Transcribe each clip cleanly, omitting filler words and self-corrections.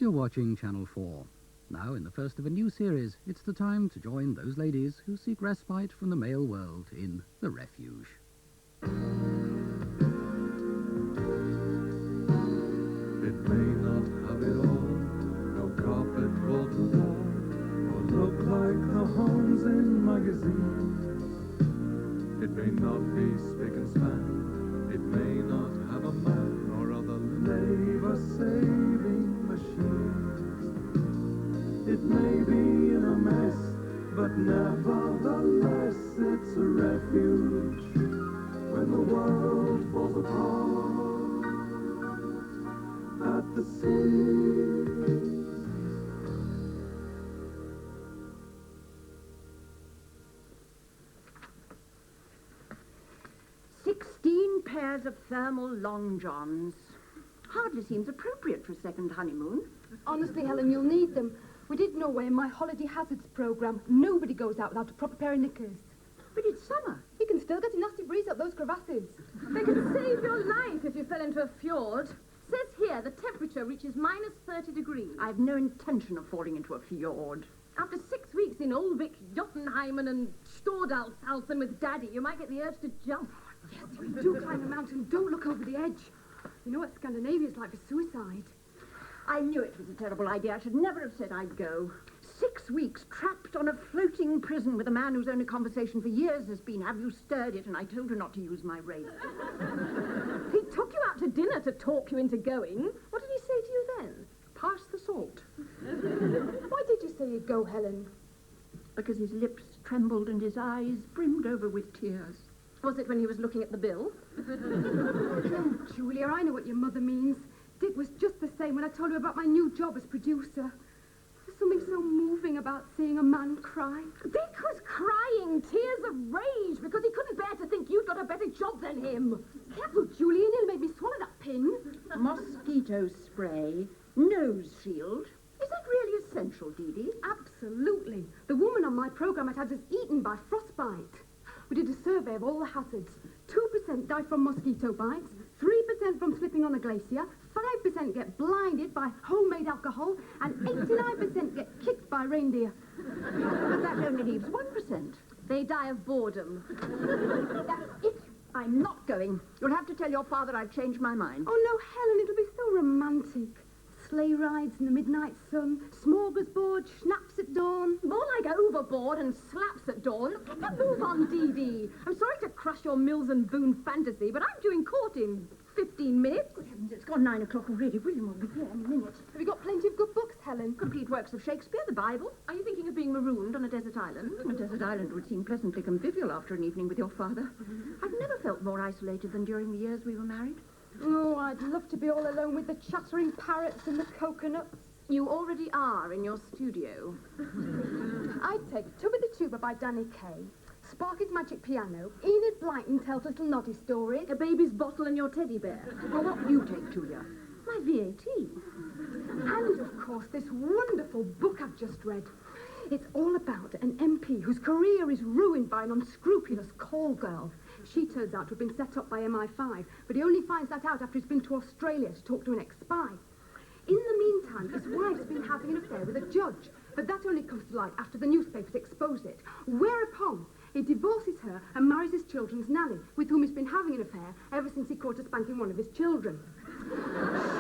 You're watching Channel 4. Now, in the first of a new series, it's the time to join those ladies who seek respite from the male world in The Refuge. It may not have it all, no carpet wall to wall, or look like the homes in magazines. It may not be spick and span, it may not have a man or other labour-saving machines. It may be in a mess, but nevertheless it's a refuge when the world falls apart at the seams. 16 pairs of thermal long johns. Hardly seems appropriate for a second honeymoon. Honestly, Helen, you'll need them. We did Norway in my holiday hazards programme. Nobody goes out without a proper pair of knickers. But it's summer. You can still get a nasty breeze up those crevasses. They can save your life if you fell into a fjord. Says here the temperature reaches minus 30 degrees. I've no intention of falling into a fjord. After 6 weeks in Olvik, Jotunheimen and Stordalshausen with Daddy, you might get the urge to jump. Yes, if you do climb a mountain, don't look over the edge. You know what Scandinavia's like for suicide. I knew it was a terrible idea. I should never have said I'd go. 6 weeks trapped on a floating prison with a man whose only conversation for years has been, "Have you stirred it?" And I told her not to use my rake. He took you out to dinner to talk you into going. What did he say to you then? Pass the salt. Why did you say you'd go, Helen? Because his lips trembled and his eyes brimmed over with tears. Was it when he was looking at the bill? Oh, Julia, I know what your mother means. Dick was just the same when I told her about my new job as producer. There's something so moving about seeing a man cry. Dick was crying tears of rage because he couldn't bear to think you'd got a better job than him. Careful, Julia, nearly made me swallow that pin. Mosquito spray, nose shield. Is that really essential, Dee Dee? Absolutely. The woman on my programme had us eaten by frostbite. We did a survey of all the hazards. 2% die from mosquito bites, 3% from slipping on a glacier, 5% get blinded by homemade alcohol, and 89% get kicked by reindeer. But that only leaves 1%. They die of boredom. That's it. I'm not going. You'll have to tell your father I've changed my mind. Oh, no, Helen, it'll be so romantic. Sleigh rides in the midnight sun, smorgasbord, schnapps at dawn. More like overboard and slaps at dawn. Now move on, Dee Dee. I'm sorry to crush your Mills and Boone fantasy, but I'm due in court in 15 minutes. Good heavens, it's gone 9 o'clock already. William will be here in a minute. Have you got plenty of good books, Helen? Complete works of Shakespeare, the Bible. Are you thinking of being marooned on a desert island? A desert island would seem pleasantly convivial after an evening with your father. I've never felt more isolated than during the years we were married. Oh, I'd love to be all alone with the chattering parrots and the coconuts. You already are in your studio. I'd take Tubba the Tuba by Danny Kaye, Sparky's Magic Piano, Enid Blyton tells little Noddy stories. A baby's bottle and your teddy bear. Well, what will you take, Julia? My VAT. And, of course, this wonderful book I've just read. It's all about an MP whose career is ruined by an unscrupulous call girl. She turns out to have been set up by MI5, but he only finds that out after he's been to Australia to talk to an ex-spy. In the meantime, his wife's been having an affair with a judge, but that only comes to light after the newspapers expose it. Whereupon, he divorces her and marries his children's nanny, with whom he's been having an affair ever since he caught her spanking one of his children.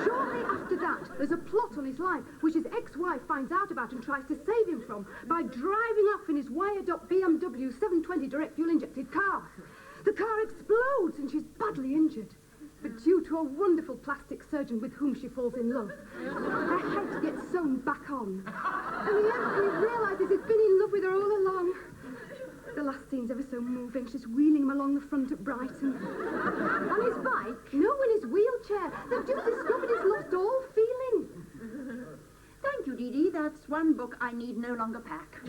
Shortly after that, there's a plot on his life, which his ex-wife finds out about and tries to save him from by driving off in his wired-up BMW 720 direct fuel-injected car. The car explodes and she's badly injured. But due to a wonderful plastic surgeon with whom she falls in love, her head gets sewn back on. And the MP realises he's been in love with her all along. The last scene's ever so moving. She's wheeling him along the front at Brighton. On his bike? No, in his wheelchair. They've just discovered he's lost all feeling. Thank you, Dee Dee. That's one book I need no longer pack.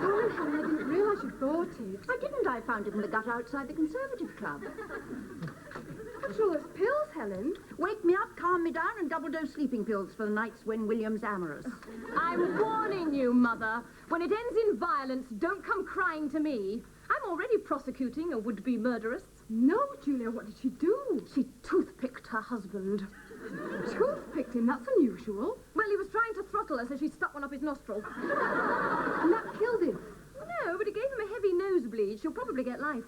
Sorry, Helen, I didn't realise you bought it. I didn't. I found it in the gutter outside the Conservative Club. What's all those pills, Helen? Wake me up, calm me down, and double-dose sleeping pills for the nights when William's amorous. I'm warning you, Mother. When it ends in violence, don't come crying to me. I'm already prosecuting a would-be murderess. No, Julia, what did she do? She toothpicked her husband. Toothpicked him? That's unusual. Well, he was trying to throttle her, so she stuck one up his nostril. And that killed him. No, but it gave him a heavy nosebleed. She'll probably get life.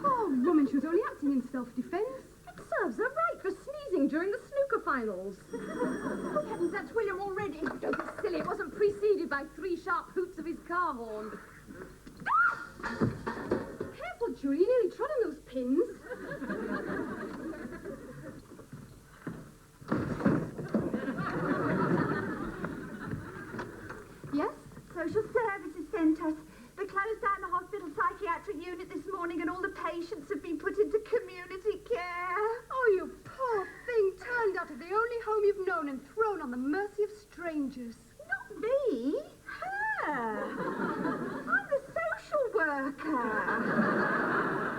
Poor woman, she was only acting in self-defence. It serves her right for sneezing during the snooker finals. Good heavens, that's William already. Don't be silly. It wasn't preceded by 3 sharp hoots of his car horn. Careful, Julia, you nearly trod on those pins. Yes? Social services centre. They closed down the hospital psychiatric unit this morning and all the patients have been put into community care. Oh, you poor thing, turned out of the only home you've known and thrown on the mercy of strangers. Not me. Her. I'm the social worker.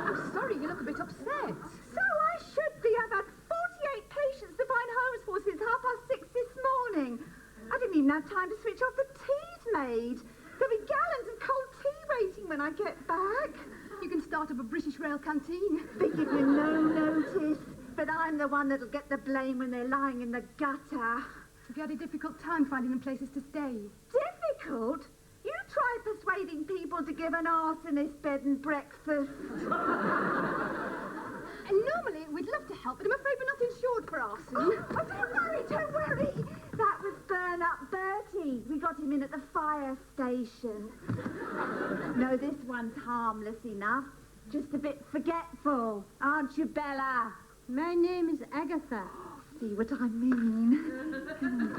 I'm sorry, you look a bit upset. So I should be. I've had 48 patients to find homes for since 6:30 this morning. I didn't even have time to switch off the tea's made. There'll be gallons of cold tea waiting when I get back. You can start up a British Rail canteen. They give you no notice, but I'm the one that'll get the blame when they're lying in the gutter. Have you had a difficult time finding them places to stay? Difficult? You try persuading people to give an arsonist bed and breakfast. And normally we'd love to help, but I'm afraid we're not insured for arson. Oh, don't worry. That was Burn Up Bertie. We got him in at the fire station. No, this one's harmless enough. Just a bit forgetful, aren't you, Bella? My name is Agatha. See what I mean?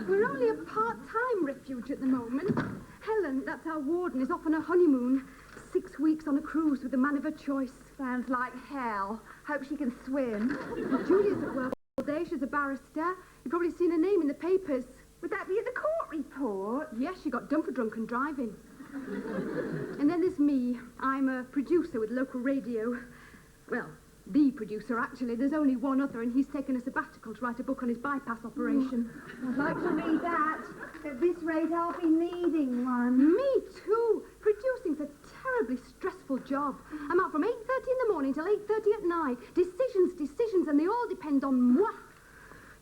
We're only a part-time refuge at the moment. Helen, that's our warden, is off on a honeymoon. 6 weeks on a cruise with the man of her choice. Sounds like hell. Hope she can swim. Julia's at work all day. She's a barrister. You've probably seen her name in the papers. Would that be in the court report? Yes, she got done for drunken driving. And then there's me. I'm a producer with local radio. Well, the producer, actually. There's only one other, and he's taken a sabbatical to write a book on his bypass operation. I'd like to read that. At this rate, I'll be needing one. Me too. Producing's a terribly stressful job. I'm out from 8:30 in the morning till 8:30 at night. Decisions, and they all depend on moi.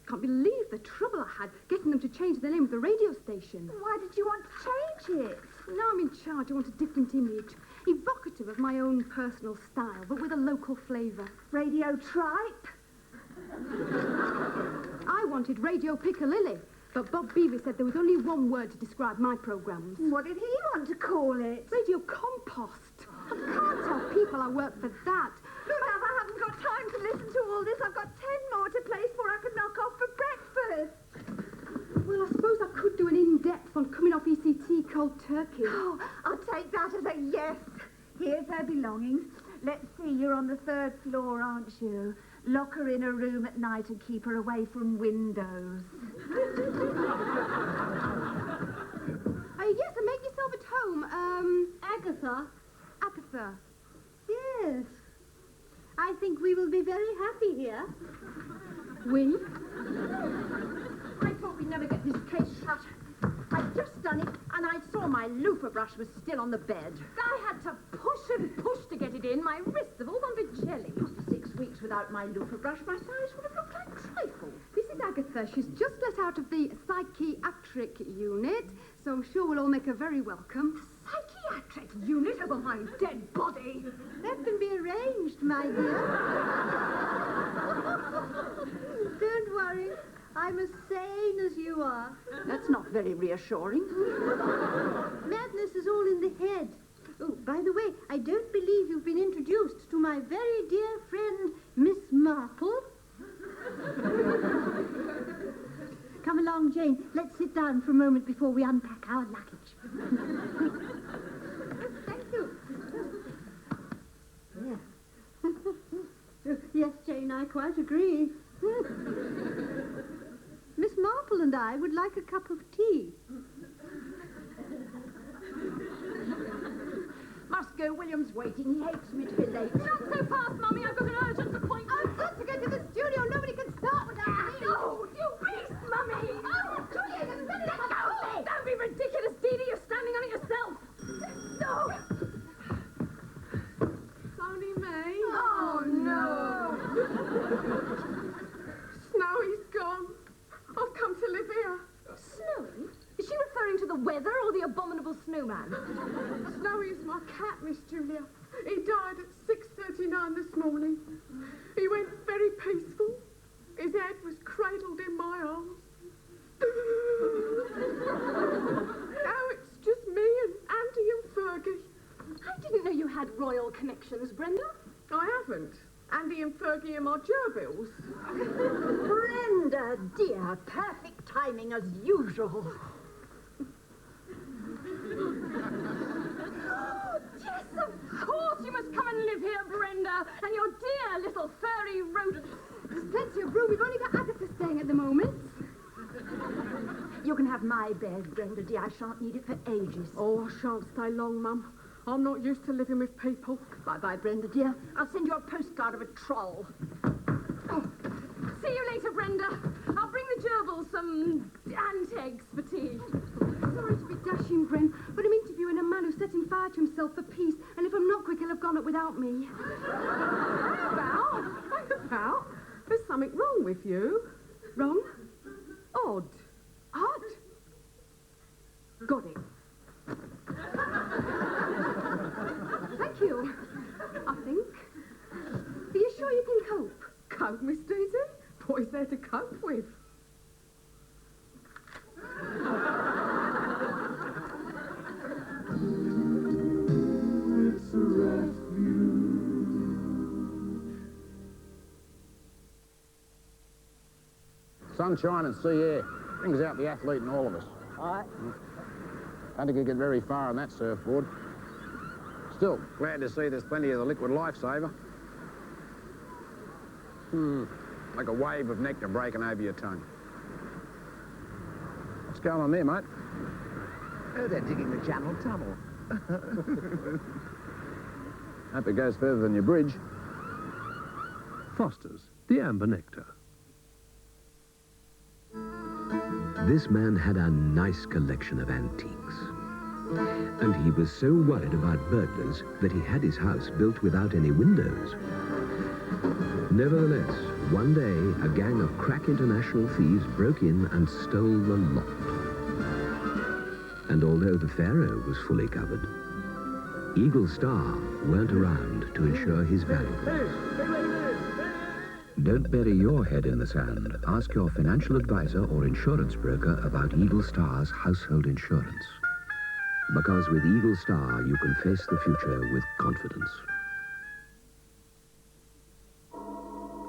Can't believe the trouble I had getting them to change the name of the radio station. Why did you want to change it? Now I'm in charge. I want a different image. Evocative of my own personal style, but with a local flavour. Radio Tripe? I wanted Radio Piccalilli, but Bob Beaver said there was only one word to describe my programmes. What did he want to call it? Radio Compost. I can't tell people I work for that. Look, love, I haven't got time to listen to all this. I've got 10 more to play before I can knock off for breakfast. Well, I suppose I could do an in-depth on coming off ECT cold turkey. Oh, I'll take that as a yes. Here's her belongings. Let's see, you're on the 3rd floor, aren't you? Lock her in a room at night and keep her away from windows. Yes, and make yourself at home. Agatha? Agatha. Yes. I think we will be very happy here. We? I thought we'd never get this case shut. I'd just done it, and I saw my loofah brush was still on the bed. I had to push and push to get it in. My wrists have all gone to jelly. After 6 weeks without my loofah brush, my thighs would have looked like trifle. This is Agatha. She's just let out of the psychiatric unit, so I'm sure we'll all make her very welcome. Psychiatric unit over my dead body. That can be arranged, my dear. Don't worry. I'm as sane as you are. That's not very reassuring. Madness is all in the head. Oh, by the way, I don't believe you've been introduced to my very dear friend, Miss Marple. Come along, Jane. Let's sit down for a moment before we unpack our luggage. Thank you. Yes, Jane, I quite agree. Miss Marple and I would like a cup of tea. Must go. William's waiting. He hates me to be late. Not so fast, Mummy. I've got an urgent appointment. I've got to get to the studio. Nobody can start without me. Oh, you beast, Mummy! Oh, Julia, let go! Don't be ridiculous, Dee Dee. You're standing on it yourself. No! Only me. Oh, no. snowman? Snowy is my cat, Miss Julia. He died at 6:39 this morning. He went very peaceful. His head was cradled in my arms. Now it's just me and Andy and Fergie. I didn't know you had royal connections, Brenda. I haven't. Andy and Fergie are my gerbils. Brenda, dear, perfect timing as usual. Yes, of course you must come and live here, Brenda, and your dear little furry rodent. There's plenty of room. We've only got Agatha staying at the moment. You can have my bed, Brenda, dear. I shan't need it for ages. Oh, I shan't stay long, Mum. I'm not used to living with people. Bye-bye, Brenda, dear. I'll send you a postcard of a troll. Oh, see you later, Brenda. I'll bring the gerbils some ant eggs for tea. Sorry to be dashing, Bren, but I'm interviewing a man who's setting fire to himself for peace, and if I'm not quick, he'll have gone up without me. About? There's something wrong with you. Wrong? Odd. Odd? Got it. Thank you. I think. Are you sure you can cope? Cope, Miss Daisy? What is there to cope with? It's a refuge. Sunshine and sea air brings out the athlete in all of us. All right. Don't think you get very far on that surfboard. Still, glad to see there's plenty of the liquid lifesaver. Like a wave of nectar breaking over your tongue. What's going on there, mate? Oh, they're digging the channel tunnel. Hope it goes further than your bridge. Foster's, the amber nectar. This man had a nice collection of antiques. And he was so worried about burglars that he had his house built without any windows. Nevertheless, one day, a gang of crack international thieves broke in and stole the lot. And although the Pharaoh was fully covered, Eagle Star weren't around to ensure his valuables. Don't bury your head in the sand. Ask your financial advisor or insurance broker about Eagle Star's household insurance. Because with Eagle Star, you can face the future with confidence.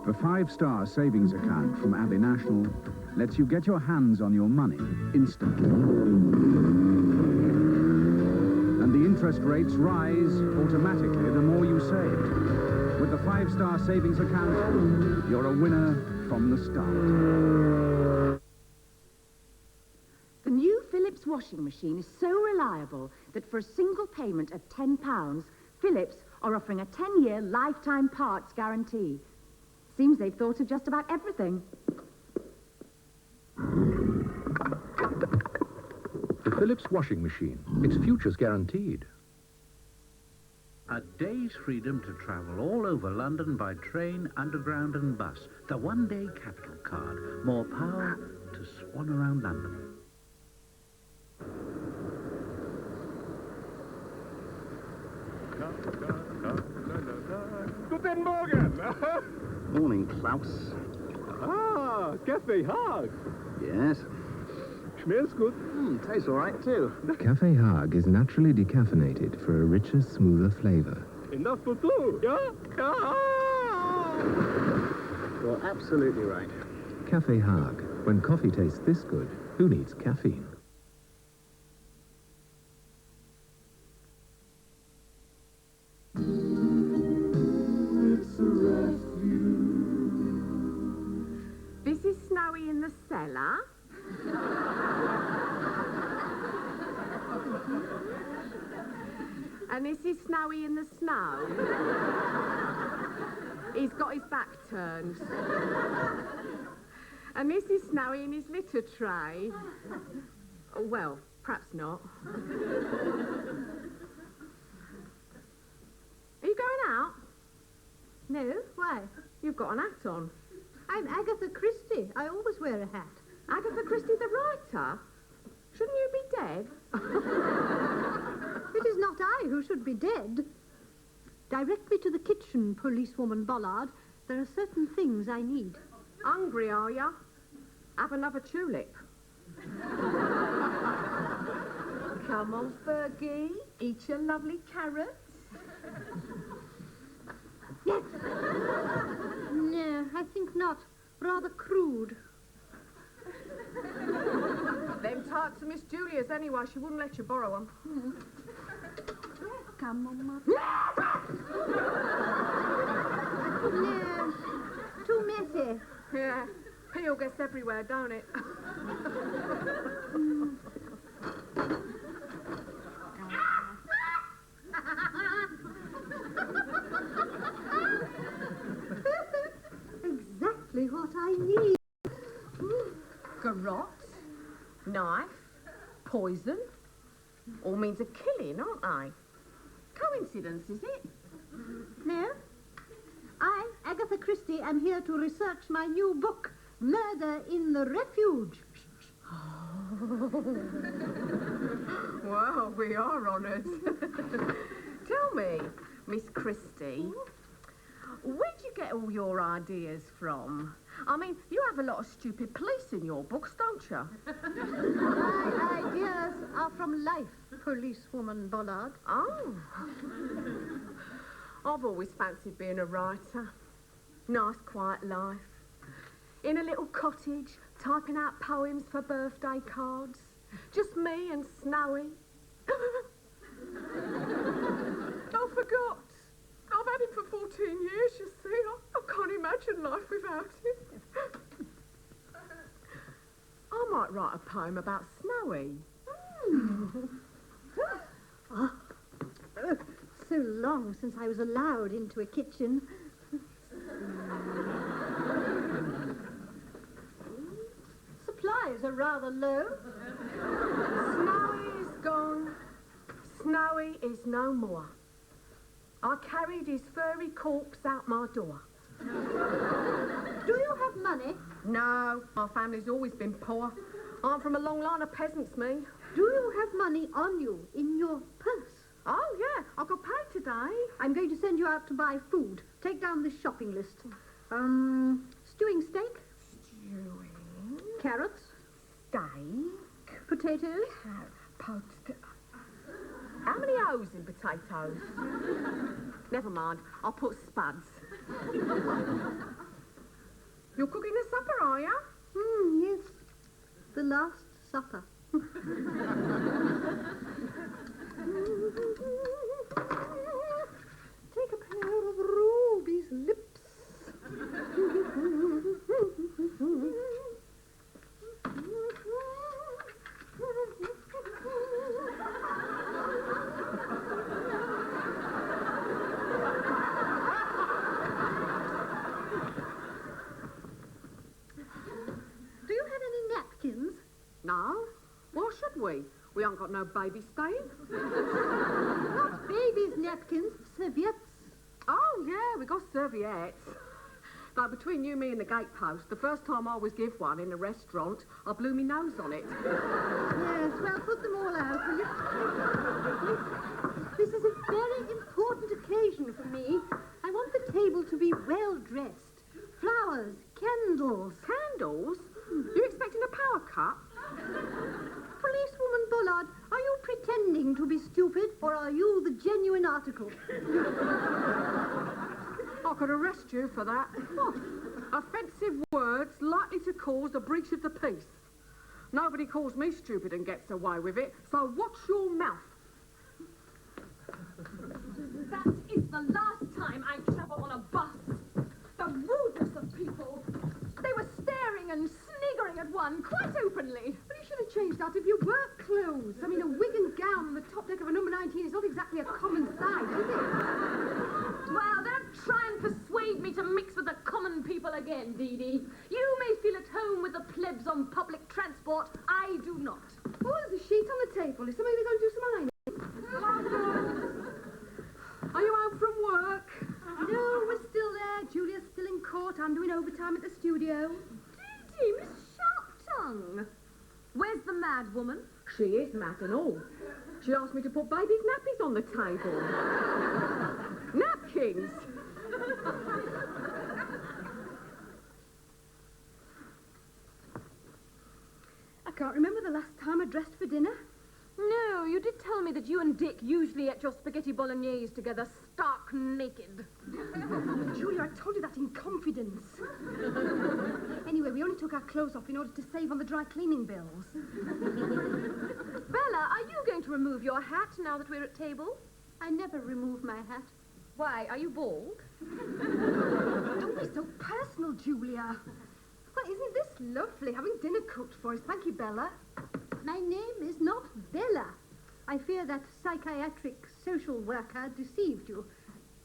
The 5-star savings account from Abbey National lets you get your hands on your money instantly. And the interest rates rise automatically the more you save. With the 5-star savings account, you're a winner from the start. The new Philips washing machine is so reliable that for a single payment of £10, Philips are offering a 10-year lifetime parts guarantee. Seems they've thought of just about everything. The Philips washing machine. Its future's guaranteed. A day's freedom to travel all over London by train, underground and bus. The one-day capital card. More power to swan around London. Guten Morgen! Morning, Klaus. Ah, Café Haag. Yes. Smells good. Tastes all right, too. Café Haag is naturally decaffeinated for a richer, smoother flavour. Enough for two, yeah? You're absolutely right. Café Haag. When coffee tastes this good, who needs caffeine? It's a refuge. This is Snowy in the cellar. And this is Snowy in the snow. He's got his back turned. And this is Snowy in his litter tray. Oh, well, perhaps not. Are you going out? No, why? You've got an hat on. I'm Agatha Christie. I always wear a hat. Agatha Christie, the writer? Shouldn't you be dead? It is not I who should be dead. Direct me to the kitchen, policewoman Bollard. There are certain things I need. Hungry, are ya? Have another tulip. Come on, Fergie. Eat your lovely carrots. Yes. No, I think not. Rather crude. Them tarts are Miss Julia's anyway. She wouldn't let you borrow them. Come on, Mother. No, too messy. Yeah, peel gets everywhere, don't it? Exactly what I need. Garrote, knife, poison. All means of killing, aren't they? Coincidence, is it? No. I, Agatha Christie, am here to research my new book, Murder in the Refuge. Well, we are honoured. Tell me, Miss Christie, where'd you get all your ideas from? I mean, you have a lot of stupid police in your books, don't you? My ideas are from life, policewoman Bollard. Oh. I've always fancied being a writer. Nice, quiet life. In a little cottage, typing out poems for birthday cards. Just me and Snowy. I forgot. I've had him for 14 years, you see. I can't imagine life without him. I might write a poem about Snowy. Oh, so long since I was allowed into a kitchen. Supplies are rather low. Snowy is gone. Snowy is no more. I carried his furry corpse out my door. Do you have money? No, our family's always been poor. I'm from a long line of peasants, me. Do you have money on you in your purse? Oh, yeah, I got paid today. I'm going to send you out to buy food. Take down this shopping list. Stewing steak? Stewing. Carrots? Steak. Potatoes? How many O's in potatoes? Never mind, I'll put spuds. You're cooking a supper, are you? Yes. The Last Supper. Take a pair of Ruby's lips. Do you have any napkins? No. Why should we? We ain't got no baby stain. Not babies' napkins, serviettes. Oh, yeah, we got serviettes. Though between you, me and the gatepost, the first time I was give one in a restaurant, I blew me nose on it. Yes, well, put them all out, will you? This is a very important occasion for me. I want the table to be well dressed. Flowers, candles. Candles? You expecting a power cut? Policewoman Bullard, are you pretending to be stupid, or are you the genuine article? I could arrest you for that. What? Offensive words likely to cause a breach of the peace. Nobody calls me stupid and gets away with it, so watch your mouth. That is the last time I travel on a bus. The rudeness of people. They were staring and sniggering at one quite openly. But you should have changed out of your work clothes. I mean, a wig and gown on the top deck of a number 19 is not exactly a common sight, is it? Well, don't try and persuade me to mix with the common people again, Dee Dee. You may feel at home with the plebs on public transport. I do not. Oh, there's a sheet on the table. Is somebody going to do some ironing? Are you home from work? No, we're still there. Julia's still in court. I'm doing overtime at the studio. Dee Dee, Miss Sharp Tongue. Where's the mad woman? She is mad and all. She asked me to put baby's nappies on the table. Napkins! I can't remember the last time I dressed for dinner. No, you did tell me that you and Dick usually ate your spaghetti bolognese together stark naked. Julia, I told you that in confidence. Anyway, we only took our clothes off in order to save on the dry cleaning bills. Bella, are you going to remove your hat now that we're at table? I never remove my hat. Why, are you bald? Don't be so personal, Julia. Well, isn't this lovely, having dinner cooked for us? Thank you, Bella. My name is not Bella. I fear that psychiatric social worker deceived you.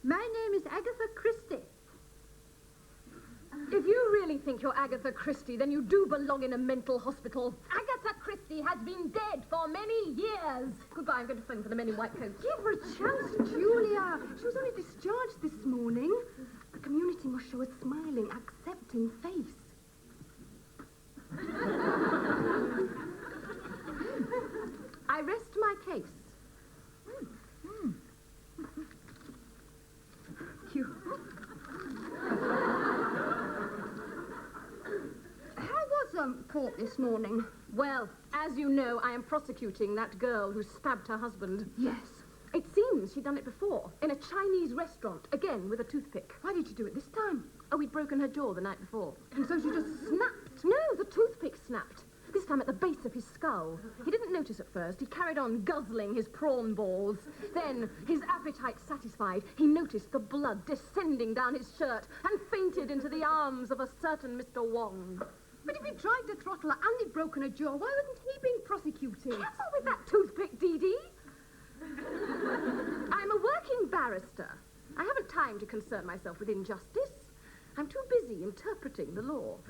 My name is Agatha Christie. If you really think you're Agatha Christie, then you do belong in a mental hospital. Agatha Christie has been dead for many years. Goodbye, I'm going to phone for the men in white coats. Give her a chance, Julia. She was only discharged this morning. The community must show a smiling, accepting face. I rest my case. You. How was court this morning? Well, as you know, I am prosecuting that girl who stabbed her husband. Yes. It seems she'd done it before, in a Chinese restaurant, again with a toothpick. Why did you do it this time? Oh, he'd broken her jaw the night before. And so she just snapped? No, the toothpick snapped. This time at the base of his skull. He didn't notice at first. He carried on guzzling his prawn balls. Then, his appetite satisfied, he noticed the blood descending down his shirt and fainted into the arms of a certain Mr. Wong. But if he tried to throttle her and he'd broken her jaw, why wasn't he being prosecuted? Careful with that toothpick, Dee Dee. I'm a working barrister. I haven't time to concern myself with injustice. I'm too busy interpreting the law.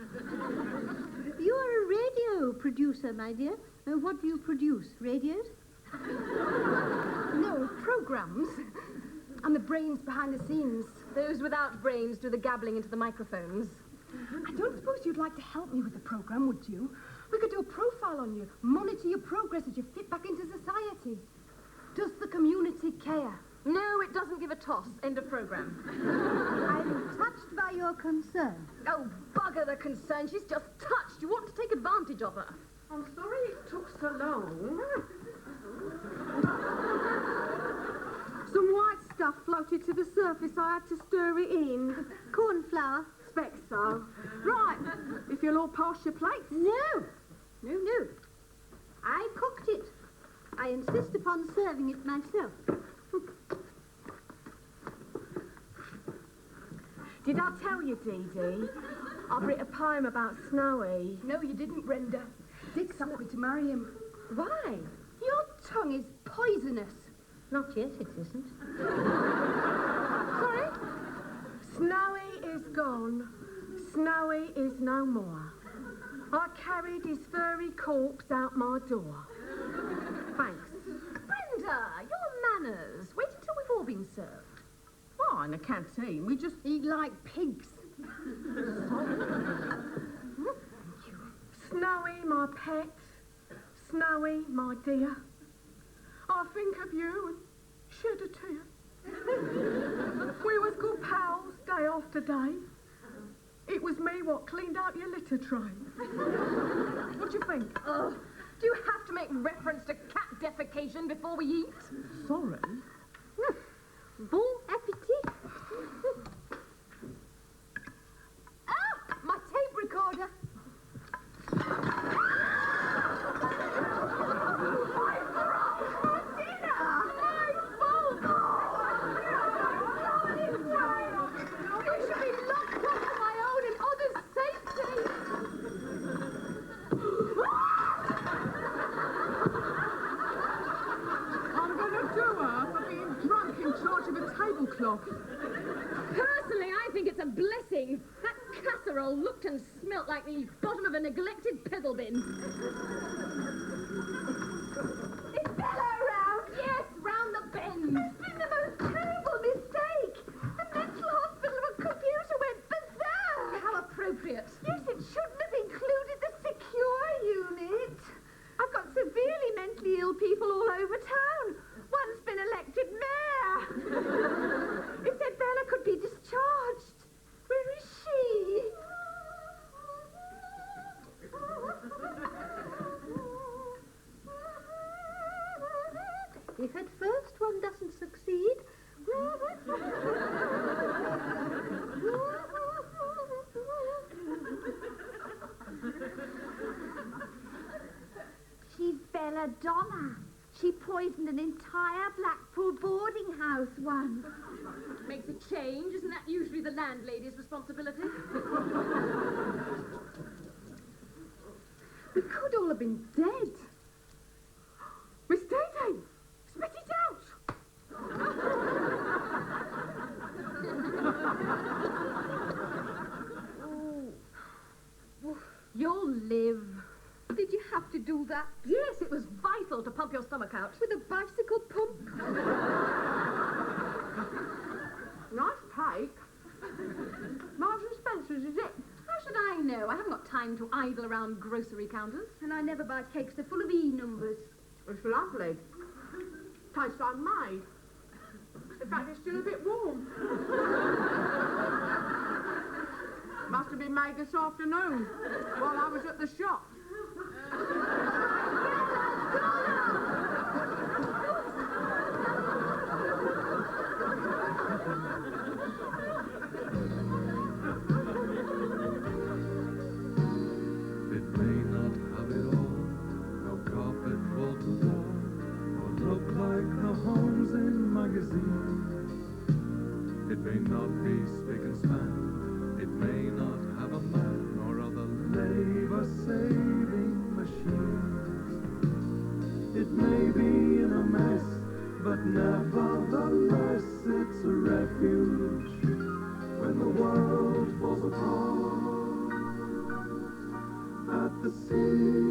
You are a radio producer, my dear. What do you produce? Radios? No, programs. And the brains behind the scenes. Those without brains do the gabbling into the microphones. I don't suppose you'd like to help me with the program, would you? We could do a profile on you, monitor your progress as you fit back into society. Does the community care? No, it doesn't give a toss. End of program. I'm touched by your concern. Oh, bugger the concern. She's just touched. You want to take advantage of her. I'm sorry it took so long. Some white stuff floated to the surface. I had to stir it in. Cornflour. Expect so. Right, if you'll all pass your plates. No. No. I cooked it. I insist upon serving it myself. Did I tell you, Dee Dee? I've written a poem about Snowy. No, you didn't, Brenda. Dick's happy to marry him. Why? Your tongue is poisonous. Not yet, it isn't. Sorry? Snowy is gone. Snowy is no more. I carried his furry corpse out my door. Thanks. Brenda, your manners. Wait until we've all been served. Oh, in the canteen, we just eat like pigs. Snowy, my pet. Snowy, my dear. I think of you and shed a tear. We was good pals day after day. It was me what cleaned out your litter tray. What do you think? Oh, do you have to make reference to cat defecation before we eat? Sorry. Bon appetit. Ah, my tape recorder. Personally, I think it's a blessing. That casserole looked and smelt like the bottom of a neglected pebble bin. Is Bella around? Yes, round the bend. There's been the most terrible mistake. The mental hospital of a computer went berserk. How appropriate. Yes, it shouldn't have included the secure unit. Madonna. She poisoned an entire Blackpool boarding house once. Makes a change. Isn't that usually the landlady's responsibility? We could all have been dead. Miss Day-Day, spit it out! You'll live. Did you have to do that? Yes, it was vital to pump your stomach out. With a bicycle pump? Nice cake. Marks and Spencer's, is it? How should I know? I haven't got time to idle around grocery counters. And I never buy cakes. They're full of E numbers. It's lovely. Tastes like made. In fact, it's still a bit warm. Must have been made this afternoon while I was at the shop. It may not have it all, no carpet wall to wall, or look like the homes in magazines. It may not be spick and span, it may not have a man or other labor-saving machines. It may be in a mess, but nevertheless it's a refuge when the world falls apart. At the sea